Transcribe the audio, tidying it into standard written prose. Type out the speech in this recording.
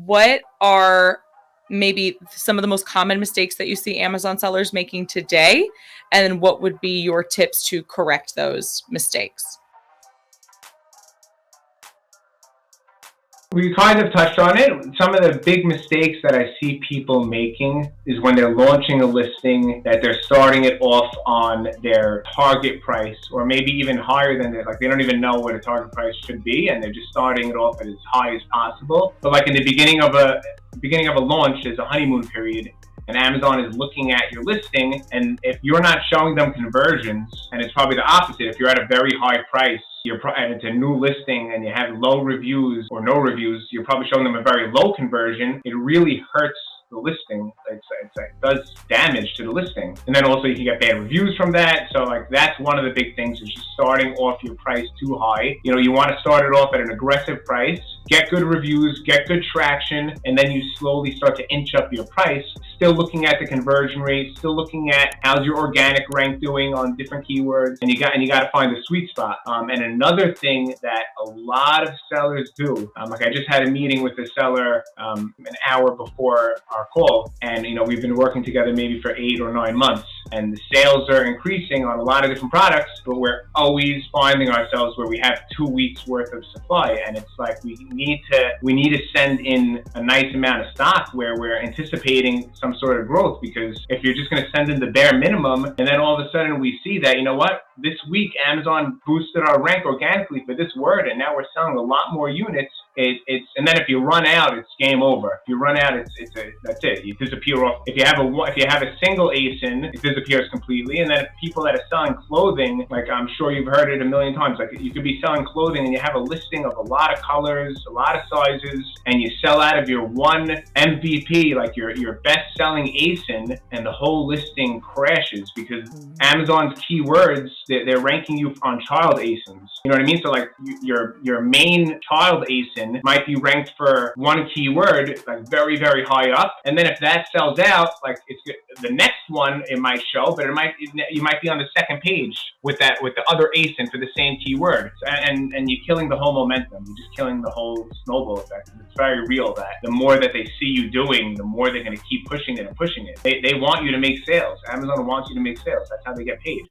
what are maybe some of the most common mistakes that you see Amazon sellers making today? And then what would be your tips to correct those mistakes? We kind of touched on it. Some of the big mistakes that I see people making is when they're launching a listing that they're starting it off on their target price, or maybe even higher than that. Like they don't even know what a target price should be, and they're just starting it off at as high as possible. But like in the beginning of a launch, there's a honeymoon period, and Amazon is looking at your listing, and if you're not showing them conversions, and it's probably the opposite, if you're at a very high price, and it's a new listing and you have low reviews or no reviews, you're probably showing them a very low conversion. It really hurts the listing. It does damage to the listing. And then also you can get bad reviews from that. So like that's one of the big things, is just starting off your price too high. You know, you want to start it off at an aggressive price, get good reviews, get good traction, and then you slowly start to inch up your price, still looking at the conversion rate, still looking at how's your organic rank doing on different keywords, and you got to find the sweet spot. And another thing that a lot of sellers do, like I just had a meeting with a seller an hour before our call, and you know, we've been working together maybe for 8 or 9 months, and the sales are increasing on a lot of different products, but we're always finding ourselves where we have 2 weeks worth of supply, and it's like we need to send in a nice amount of stock where we're anticipating some sort of growth. Because if you're just going to send in the bare minimum, and then all of a sudden we see that, you know what, this week Amazon boosted our rank organically for this word, and now we're selling a lot more units, and then if you run out, it's game over. If you run out, that's it. You disappear off. If you have a single ASIN, it disappears completely. And then if people that are selling clothing, like I'm sure you've heard it a million times, like you could be selling clothing and you have a listing of a lot of colors, a lot of sizes, and you sell out of your one MVP, like your best selling ASIN, and the whole listing crashes because Amazon's keywords, they're ranking you on child ASINs. You know what I mean? So like your main child ASIN might be ranked for one keyword, like very, very high up. And then if that sells out, like it's the next one, it might show, but you might be on the second page with the other ASIN for the same keyword. And you're killing the whole momentum. You're just killing the whole snowball effect. It's very real that the more that they see you doing, the more they're going to keep pushing it and pushing it. They want you to make sales. Amazon wants you to make sales. That's how they get paid.